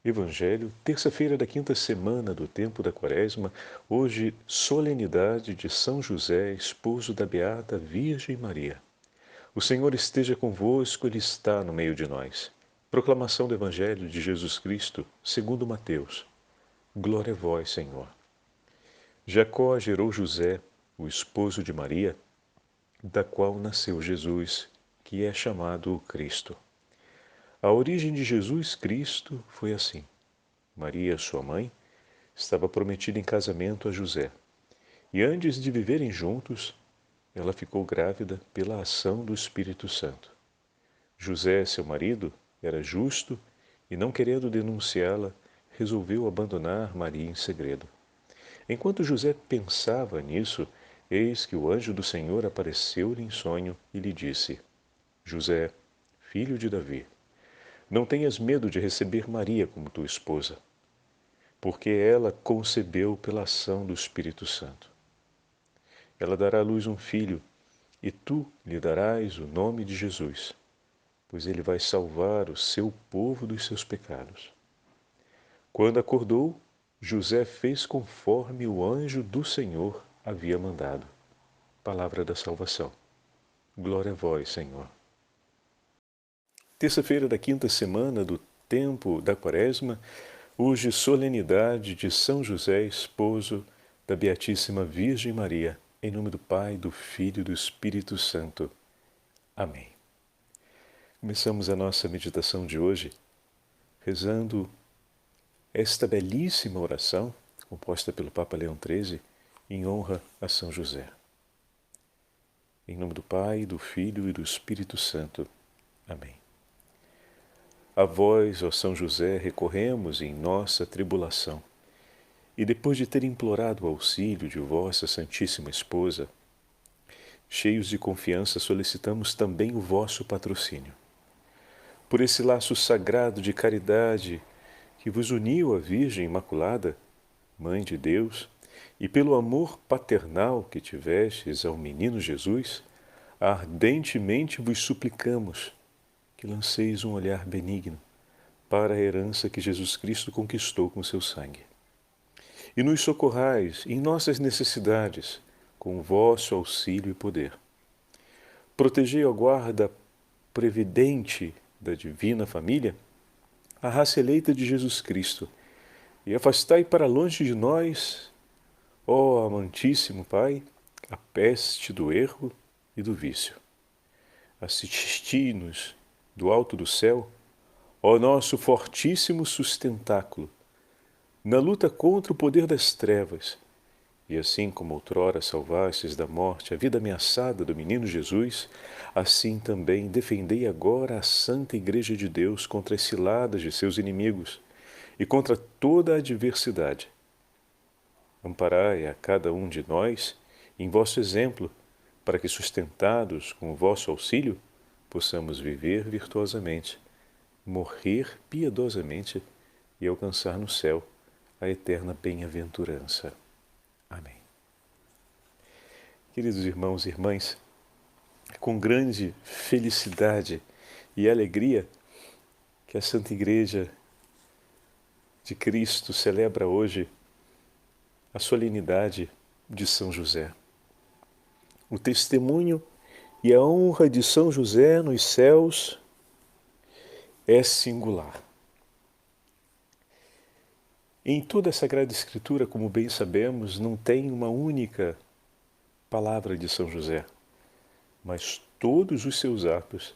Evangelho, terça-feira da quinta semana do tempo da Quaresma, hoje, solenidade de São José, esposo da Beata Virgem Maria. O Senhor esteja convosco, Ele está no meio de nós. Proclamação do Evangelho de Jesus Cristo, segundo Mateus. Glória a vós, Senhor. Jacó gerou José, o esposo de Maria, da qual nasceu Jesus, que é chamado o Cristo. A origem de Jesus Cristo foi assim. Maria, sua mãe, estava prometida em casamento a José. E antes de viverem juntos, ela ficou grávida pela ação do Espírito Santo. José, seu marido, era justo e, não querendo denunciá-la, resolveu abandonar Maria em segredo. Enquanto José pensava nisso, eis que o anjo do Senhor apareceu-lhe em sonho e lhe disse: José, filho de Davi, não tenhas medo de receber Maria como tua esposa, porque ela concebeu pela ação do Espírito Santo. Ela dará à luz um filho, e tu lhe darás o nome de Jesus, pois ele vai salvar o seu povo dos seus pecados. Quando acordou, José fez conforme o anjo do Senhor havia mandado. Palavra da salvação. Glória a vós, Senhor. Terça-feira da quinta semana do tempo da Quaresma, hoje solenidade de São José, esposo da Beatíssima Virgem Maria, em nome do Pai, do Filho e do Espírito Santo. Amém. Começamos a nossa meditação de hoje rezando esta belíssima oração, composta pelo Papa Leão XIII, em honra a São José. Em nome do Pai, do Filho e do Espírito Santo. Amém. A vós, ó São José, recorremos em nossa tribulação, e depois de ter implorado o auxílio de vossa Santíssima Esposa, cheios de confiança solicitamos também o vosso patrocínio. Por esse laço sagrado de caridade que vos uniu à Virgem Imaculada, Mãe de Deus, e pelo amor paternal que tivestes ao menino Jesus, ardentemente vos suplicamos que lanceis um olhar benigno para a herança que Jesus Cristo conquistou com seu sangue. E nos socorrais em nossas necessidades com o vosso auxílio e poder. Protegei a guarda previdente da divina família, a raça eleita de Jesus Cristo, e afastai para longe de nós, ó amantíssimo Pai, a peste do erro e do vício. Assisti-nos do alto do céu, ó nosso fortíssimo sustentáculo, na luta contra o poder das trevas, e assim como outrora salvastes da morte a vida ameaçada do menino Jesus, assim também defendei agora a Santa Igreja de Deus contra as ciladas de seus inimigos e contra toda a adversidade. Amparai a cada um de nós em vosso exemplo, para que, sustentados com o vosso auxílio, possamos viver virtuosamente, morrer piedosamente e alcançar no céu a eterna bem-aventurança. Amém. Queridos irmãos e irmãs, com grande felicidade e alegria que a Santa Igreja de Cristo celebra hoje a solenidade de São José. O testemunho e a honra de São José nos céus é singular. Em toda a Sagrada Escritura, como bem sabemos, não tem uma única palavra de São José, mas todos os seus atos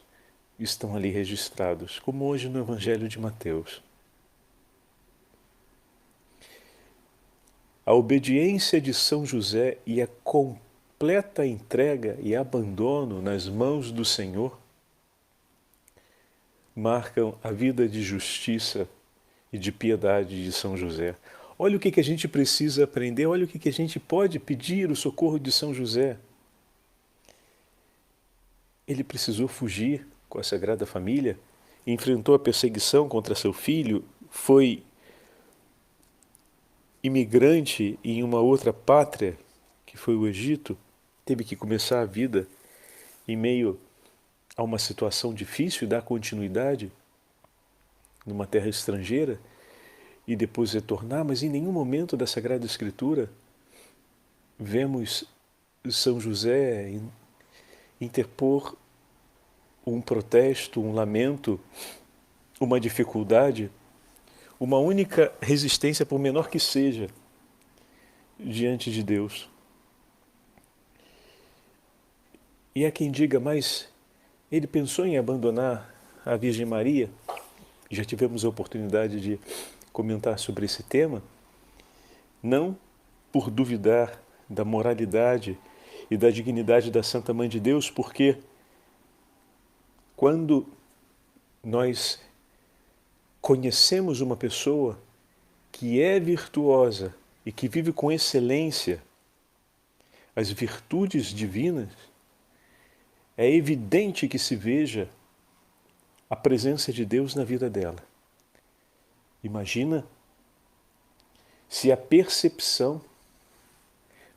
estão ali registrados, como hoje no Evangelho de Mateus. A obediência de São José e a completa entrega e abandono nas mãos do Senhor marcam a vida de justiça e de piedade de São José. Olha o que a gente precisa aprender, olha o que a gente pode pedir o socorro de São José. Ele precisou fugir com a Sagrada Família, enfrentou a perseguição contra seu filho, foi imigrante em uma outra pátria, que foi o Egito, teve que começar a vida em meio a uma situação difícil e dar continuidade numa terra estrangeira, e depois retornar, mas em nenhum momento da Sagrada Escritura vemos São José interpor um protesto, um lamento, uma dificuldade, uma única resistência, por menor que seja, diante de Deus. E há quem diga, mas ele pensou em abandonar a Virgem Maria? Já tivemos a oportunidade de comentar sobre esse tema, não por duvidar da moralidade e da dignidade da Santa Mãe de Deus, porque quando nós conhecemos uma pessoa que é virtuosa e que vive com excelência as virtudes divinas, é evidente que se veja a presença de Deus na vida dela. Imagina se a percepção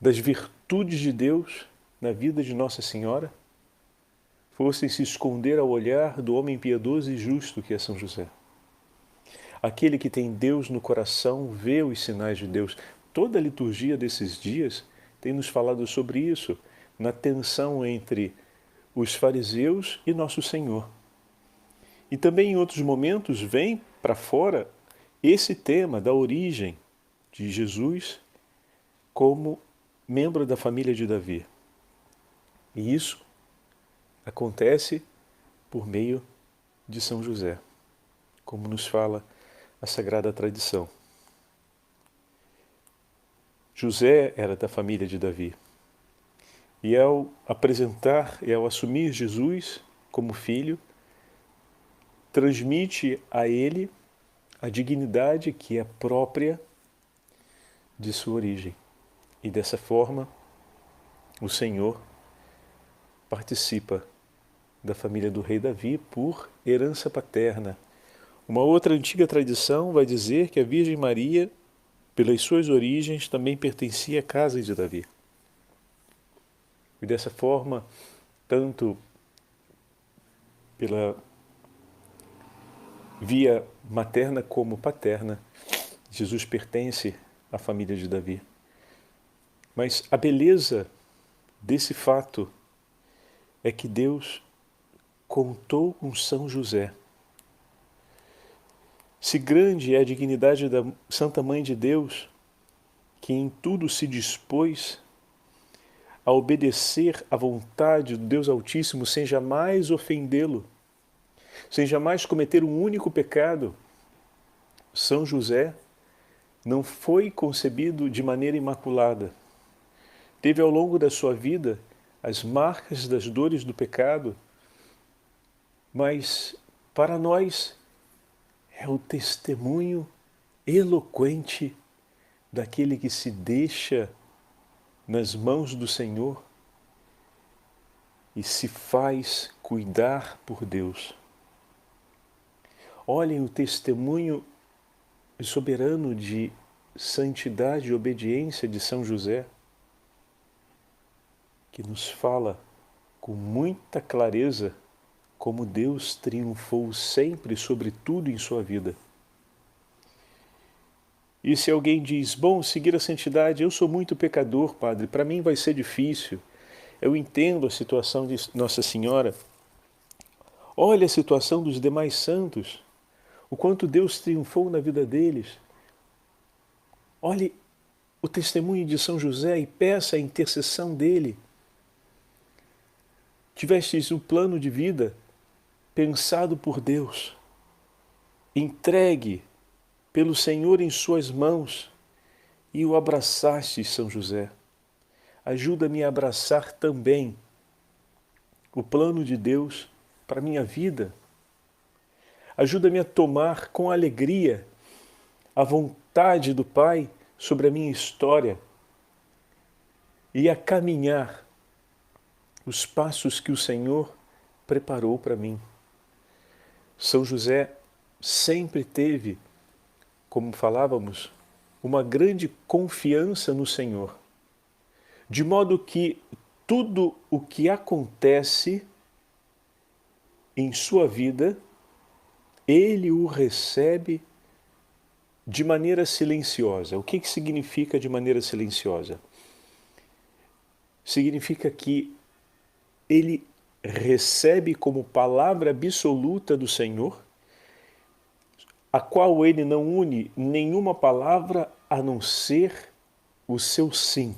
das virtudes de Deus na vida de Nossa Senhora fossem se esconder ao olhar do homem piedoso e justo que é São José. Aquele que tem Deus no coração vê os sinais de Deus. Toda a liturgia desses dias tem nos falado sobre isso, na tensão entre os fariseus e Nosso Senhor. E também em outros momentos vem para fora esse tema da origem de Jesus como membro da família de Davi. E isso acontece por meio de São José, como nos fala a Sagrada Tradição. José era da família de Davi. E ao apresentar e ao assumir Jesus como filho, transmite a ele a dignidade que é própria de sua origem. E dessa forma, o Senhor participa da família do rei Davi por herança paterna. Uma outra antiga tradição vai dizer que a Virgem Maria, pelas suas origens, também pertencia à casa de Davi. E dessa forma, tanto pela via materna como paterna, Jesus pertence à família de Davi. Mas a beleza desse fato é que Deus contou com São José. Se grande é a dignidade da Santa Mãe de Deus, que em tudo se dispôs a obedecer à vontade do Deus Altíssimo sem jamais ofendê-lo, sem jamais cometer um único pecado, São José não foi concebido de maneira imaculada. Teve ao longo da sua vida as marcas das dores do pecado, mas para nós é o testemunho eloquente daquele que se deixa nas mãos do Senhor e se faz cuidar por Deus. Olhem o testemunho soberano de santidade e obediência de São José, que nos fala com muita clareza como Deus triunfou sempre sobre tudo em sua vida. E se alguém diz, bom, seguir a santidade, eu sou muito pecador, padre, para mim vai ser difícil. Eu entendo a situação de Nossa Senhora. Olha a situação dos demais santos, o quanto Deus triunfou na vida deles. Olhe o testemunho de São José e peça a intercessão dele. Tivestes um plano de vida pensado por Deus, entregue pelo Senhor em suas mãos e o abraçaste, São José. Ajuda-me a abraçar também o plano de Deus para a minha vida. Ajuda-me a tomar com alegria a vontade do Pai sobre a minha história e a caminhar os passos que o Senhor preparou para mim. São José sempre teve, como falávamos, uma grande confiança no Senhor, de modo que tudo o que acontece em sua vida, ele o recebe de maneira silenciosa. O que significa de maneira silenciosa? Significa que ele recebe como palavra absoluta do Senhor, a qual ele não une nenhuma palavra a não ser o seu sim,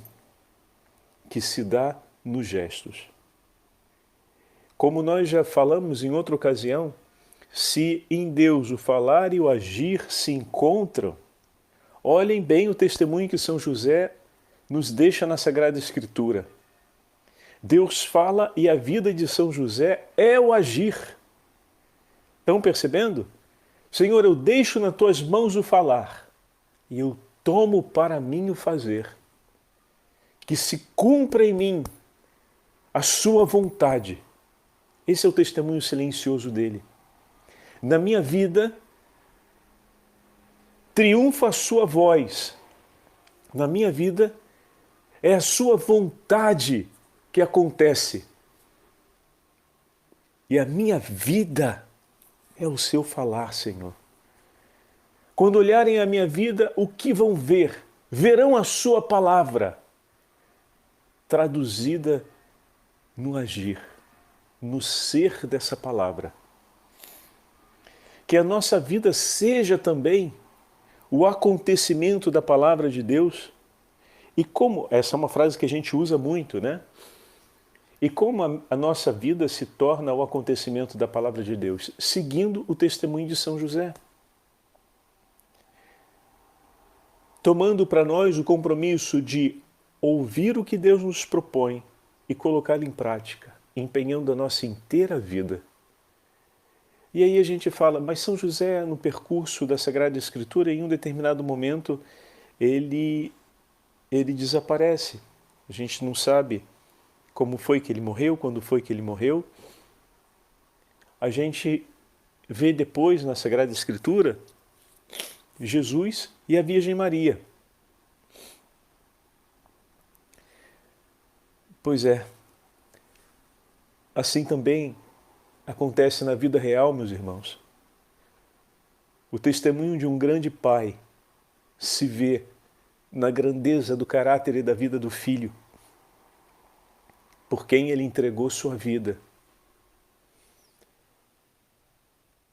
que se dá nos gestos. Como nós já falamos em outra ocasião, se em Deus o falar e o agir se encontram, olhem bem o testemunho que São José nos deixa na Sagrada Escritura. Deus fala e a vida de São José é o agir. Estão percebendo? Senhor, eu deixo nas tuas mãos o falar e eu tomo para mim o fazer. Que se cumpra em mim a sua vontade. Esse é o testemunho silencioso dele. Na minha vida, triunfa a sua voz. Na minha vida, é a sua vontade que acontece. E a minha vida é o seu falar, Senhor. Quando olharem a minha vida, o que vão ver? Verão a sua palavra traduzida no agir, no ser dessa palavra. Que a nossa vida seja também o acontecimento da palavra de Deus. E como, essa é uma frase que a gente usa muito, né? E como a nossa vida se torna o acontecimento da palavra de Deus? Seguindo o testemunho de São José. Tomando para nós o compromisso de ouvir o que Deus nos propõe e colocá-lo em prática, empenhando a nossa inteira vida. E aí a gente fala, mas São José, no percurso da Sagrada Escritura, em um determinado momento, ele desaparece. A gente não sabe como foi que ele morreu, quando foi que ele morreu. A gente vê depois na Sagrada Escritura Jesus e a Virgem Maria. Pois é, assim também acontece na vida real, meus irmãos. O testemunho de um grande pai se vê na grandeza do caráter e da vida do filho, por quem ele entregou sua vida.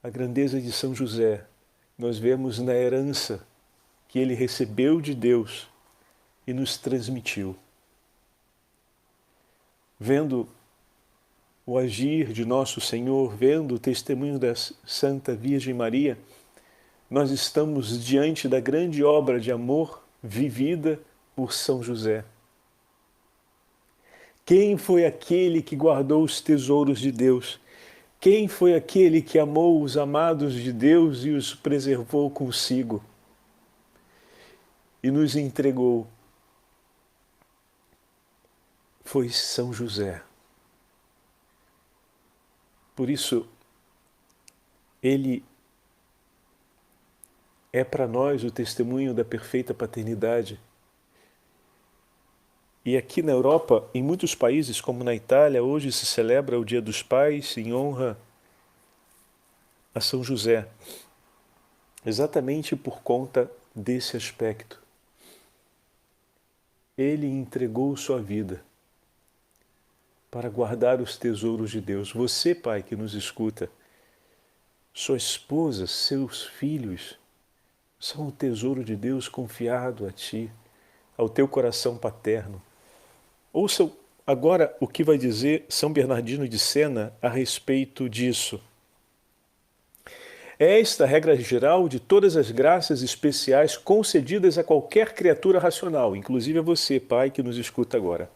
A grandeza de São José nós vemos na herança que ele recebeu de Deus e nos transmitiu. Vendo o agir de nosso Senhor, vendo o testemunho da Santa Virgem Maria, nós estamos diante da grande obra de amor vivida por São José. Quem foi aquele que guardou os tesouros de Deus? Quem foi aquele que amou os amados de Deus e os preservou consigo? E nos entregou. Foi São José. Por isso, ele é para nós o testemunho da perfeita paternidade. E aqui na Europa, em muitos países, como na Itália, hoje se celebra o Dia dos Pais em honra a São José, exatamente por conta desse aspecto. Ele entregou sua vida para guardar os tesouros de Deus. Você, pai, que nos escuta, sua esposa, seus filhos, são o tesouro de Deus confiado a ti, ao teu coração paterno. Ouça agora o que vai dizer São Bernardino de Sena a respeito disso. É esta a regra geral de todas as graças especiais concedidas a qualquer criatura racional, inclusive a você, pai, que nos escuta agora.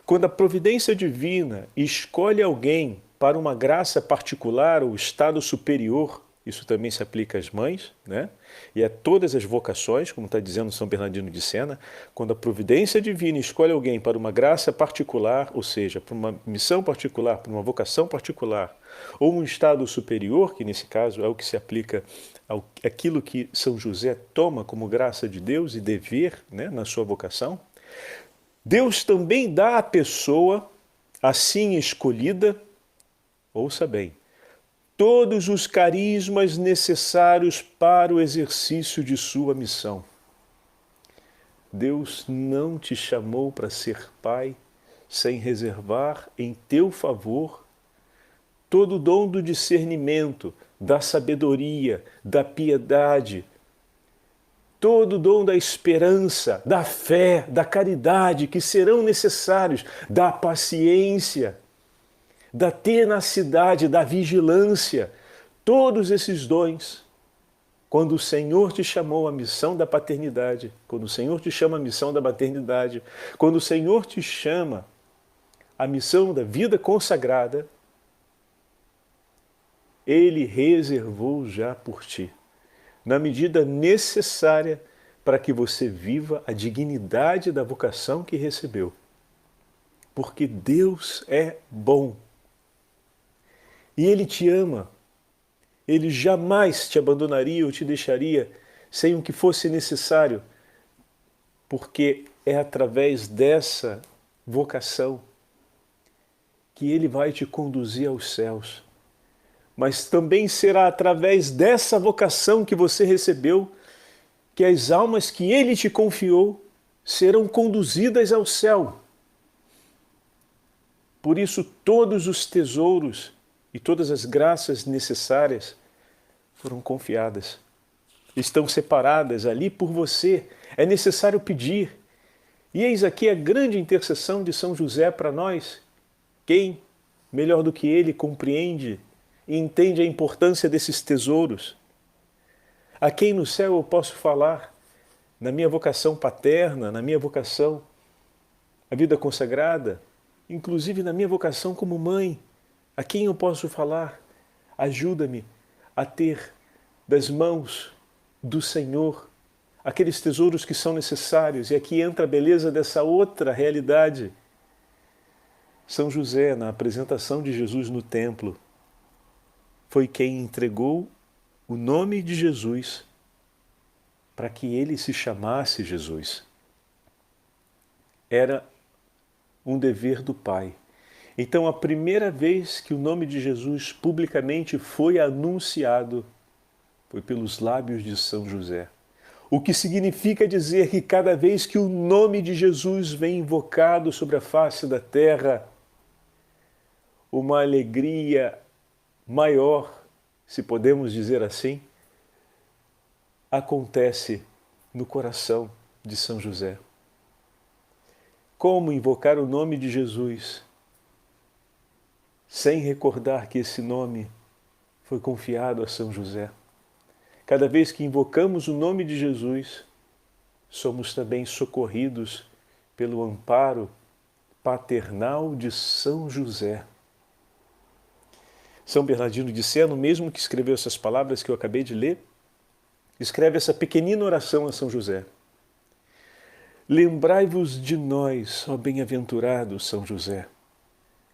Quando a providência divina escolhe alguém para uma graça particular ou estado superior, isso também se aplica às mães, né? E a todas as vocações, como está dizendo São Bernardino de Sena, quando a providência divina escolhe alguém para uma graça particular, ou seja, para uma missão particular, para uma vocação particular, ou um estado superior, que nesse caso é o que se aplica àquilo que São José toma como graça de Deus e dever, né, na sua vocação, Deus também dá à pessoa assim escolhida, ouça bem, todos os carismas necessários para o exercício de sua missão. Deus não te chamou para ser pai sem reservar em teu favor todo o dom do discernimento, da sabedoria, da piedade, todo o dom da esperança, da fé, da caridade que serão necessários, da paciência, da tenacidade, da vigilância, todos esses dons. Quando o Senhor te chamou à missão da paternidade, quando o Senhor te chama à missão da maternidade, quando o Senhor te chama à missão da vida consagrada, Ele reservou já por ti, na medida necessária para que você viva a dignidade da vocação que recebeu. Porque Deus é bom. E Ele te ama. Ele jamais te abandonaria ou te deixaria sem o que fosse necessário, porque é através dessa vocação que Ele vai te conduzir aos céus. Mas também será através dessa vocação que você recebeu que as almas que Ele te confiou serão conduzidas ao céu. Por isso, todos os tesouros e todas as graças necessárias foram confiadas. Estão separadas ali por você. É necessário pedir. E eis aqui a grande intercessão de São José para nós. Quem, melhor do que ele, compreende e entende a importância desses tesouros? A quem no céu eu posso falar? Na minha vocação paterna, na minha vocação à vida consagrada, inclusive na minha vocação como mãe. A quem eu posso falar? Ajuda-me a ter das mãos do Senhor aqueles tesouros que são necessários. E aqui entra a beleza dessa outra realidade. São José, na apresentação de Jesus no templo, foi quem entregou o nome de Jesus para que ele se chamasse Jesus. Era um dever do Pai. Então, a primeira vez que o nome de Jesus publicamente foi anunciado foi pelos lábios de São José. O que significa dizer que cada vez que o nome de Jesus vem invocado sobre a face da terra, uma alegria maior, se podemos dizer assim, acontece no coração de São José. Como invocar o nome de Jesus sem recordar que esse nome foi confiado a São José? Cada vez que invocamos o nome de Jesus, somos também socorridos pelo amparo paternal de São José. São Bernardino de Sena, o mesmo que escreveu essas palavras que eu acabei de ler, escreve essa pequenina oração a São José. Lembrai-vos de nós, ó bem-aventurado São José,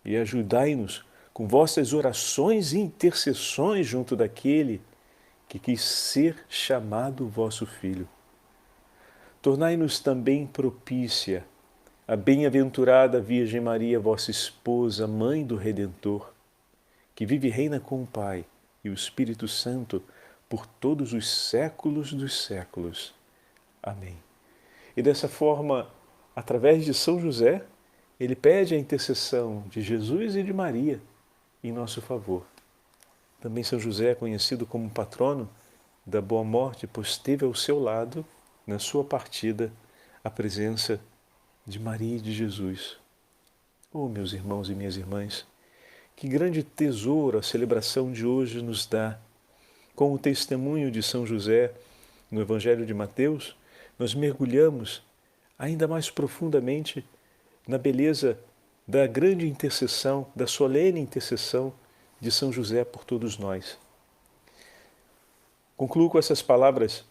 e ajudai-nos com vossas orações e intercessões junto daquele que quis ser chamado vosso Filho. Tornai-nos também propícia a bem-aventurada Virgem Maria, vossa esposa, mãe do Redentor, que vive e reina com o Pai e o Espírito Santo por todos os séculos dos séculos. Amém. E dessa forma, através de São José, ele pede a intercessão de Jesus e de Maria em nosso favor. Também São José é conhecido como patrono da Boa Morte, pois teve ao seu lado, na sua partida, a presença de Maria e de Jesus. Oh, meus irmãos e minhas irmãs, que grande tesouro a celebração de hoje nos dá. Com o testemunho de São José no Evangelho de Mateus, nós mergulhamos ainda mais profundamente na beleza da grande intercessão, da solene intercessão de São José por todos nós. Concluo com essas palavras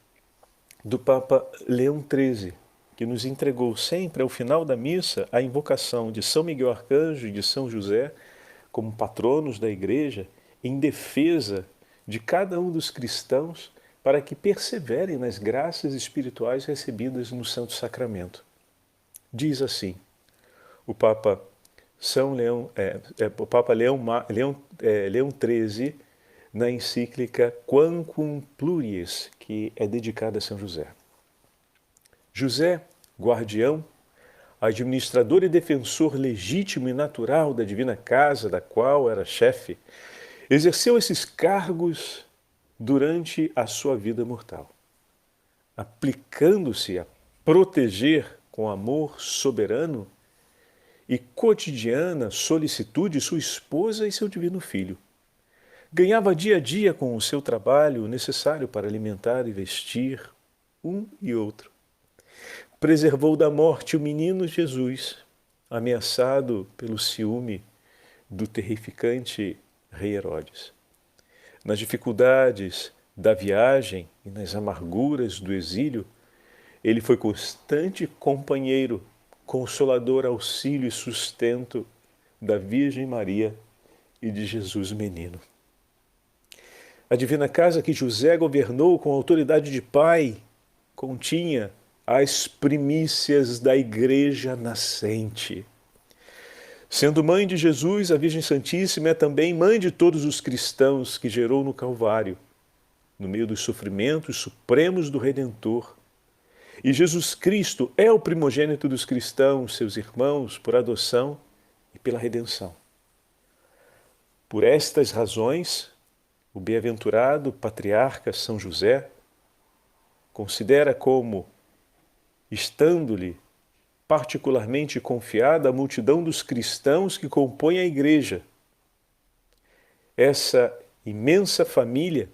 do Papa Leão XIII, que nos entregou sempre ao final da missa a invocação de São Miguel Arcanjo e de São José como patronos da Igreja em defesa de cada um dos cristãos para que perseverem nas graças espirituais recebidas no Santo Sacramento. Diz assim, o Papa Leão XIII, na encíclica Quamquam Pluris, que é dedicada a São José. José, guardião, administrador e defensor legítimo e natural da divina casa da qual era chefe, exerceu esses cargos durante a sua vida mortal, aplicando-se a proteger com amor soberano e cotidiana solicitude sua esposa e seu divino filho. Ganhava dia a dia com o seu trabalho o necessário para alimentar e vestir um e outro. Preservou da morte o menino Jesus, ameaçado pelo ciúme do terrificante rei Herodes. Nas dificuldades da viagem e nas amarguras do exílio, ele foi constante companheiro, consolador, auxílio e sustento da Virgem Maria e de Jesus menino. A divina casa que José governou com autoridade de pai continha as primícias da Igreja nascente. Sendo mãe de Jesus, a Virgem Santíssima é também mãe de todos os cristãos que gerou no Calvário, no meio dos sofrimentos supremos do Redentor. E Jesus Cristo é o primogênito dos cristãos, seus irmãos, por adoção e pela redenção. Por estas razões, o bem-aventurado patriarca São José considera como, estando-lhe particularmente confiada a multidão dos cristãos que compõem a Igreja, essa imensa família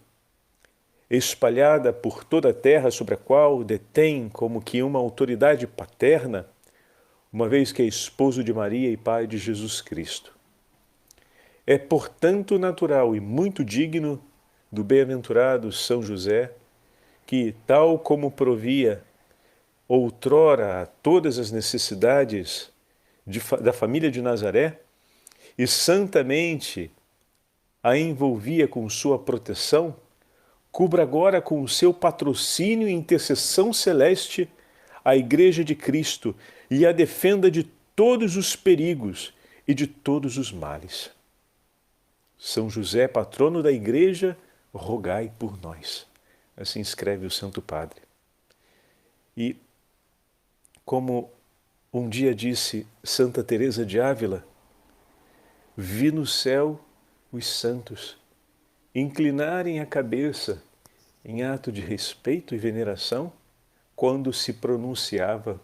espalhada por toda a terra, sobre a qual detém como que uma autoridade paterna, uma vez que é esposo de Maria e pai de Jesus Cristo. É, portanto, natural e muito digno do bem-aventurado São José que, tal como provia outrora a todas as necessidades da família de Nazaré e santamente a envolvia com sua proteção, cubra agora com o seu patrocínio e intercessão celeste a Igreja de Cristo e a defenda de todos os perigos e de todos os males. São José, patrono da Igreja, rogai por nós. Assim escreve o Santo Padre. E, como um dia disse Santa Teresa de Ávila, vi no céu os santos inclinarem a cabeça em ato de respeito e veneração quando se pronunciava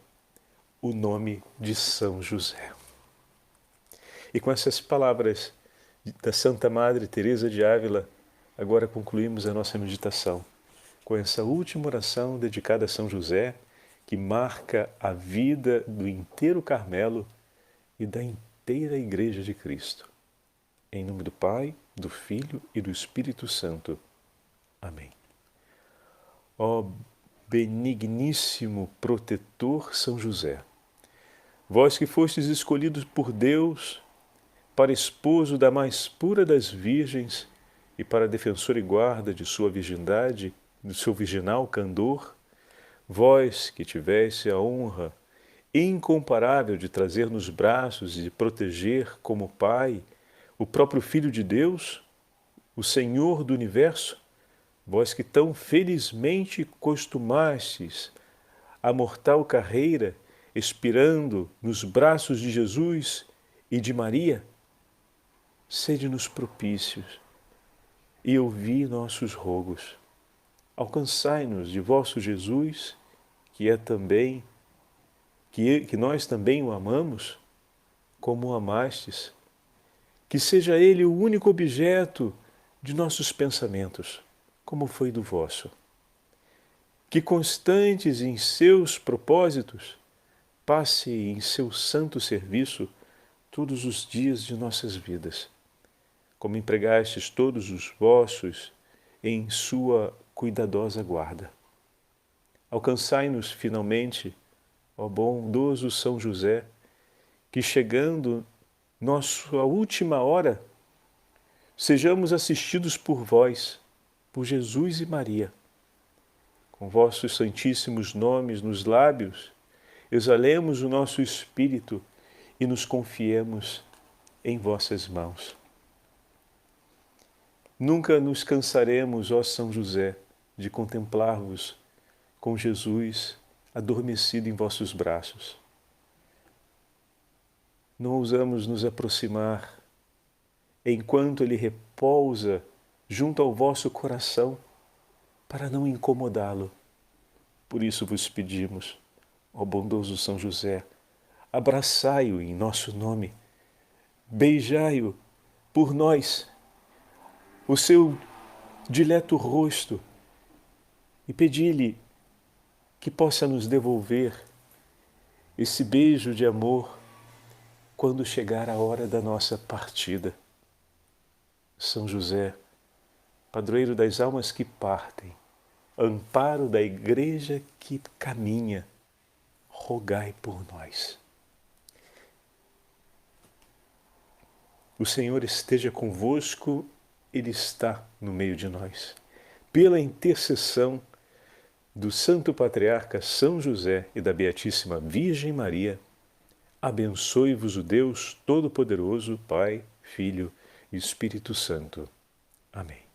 o nome de São José. E com essas palavras da Santa Madre Teresa de Ávila, agora concluímos a nossa meditação com essa última oração dedicada a São José, que marca a vida do inteiro Carmelo e da inteira Igreja de Cristo. Em nome do Pai, do Filho e do Espírito Santo. Amém. Ó benigníssimo protetor São José, vós que fostes escolhidos por Deus para esposo da mais pura das virgens e para defensor e guarda de sua virgindade, do seu virginal candor, vós que tivesse a honra incomparável de trazer nos braços e de proteger como Pai o próprio Filho de Deus, o Senhor do Universo, vós que tão felizmente costumastes a mortal carreira, expirando nos braços de Jesus e de Maria, sede-nos propícios e ouvi nossos rogos. Alcançai-nos de vosso Jesus, que é também, que nós também o amamos, como o amastes, que seja Ele o único objeto de nossos pensamentos, como foi do vosso. Que constantes em seus propósitos, passe em seu santo serviço todos os dias de nossas vidas, como empregastes todos os vossos em sua cuidadosa guarda. Alcançai-nos finalmente, ó bondoso São José, que chegando nossa última hora, sejamos assistidos por vós, por Jesus e Maria. Com vossos santíssimos nomes nos lábios, exalemos o nosso espírito e nos confiemos em vossas mãos. Nunca nos cansaremos, ó São José, de contemplar-vos com Jesus adormecido em vossos braços. Não ousamos nos aproximar enquanto ele repousa junto ao vosso coração, para não incomodá-lo. Por isso vos pedimos, ó bondoso São José, abraçai-o em nosso nome, beijai-o por nós, o seu dileto rosto, e pedi-lhe que possa nos devolver esse beijo de amor quando chegar a hora da nossa partida. São José, padroeiro das almas que partem, amparo da Igreja que caminha, rogai por nós. O Senhor esteja convosco, Ele está no meio de nós. Pela intercessão do Santo Patriarca São José e da Beatíssima Virgem Maria, abençoe-vos o Deus Todo-Poderoso, Pai, Filho e Espírito Santo. Amém.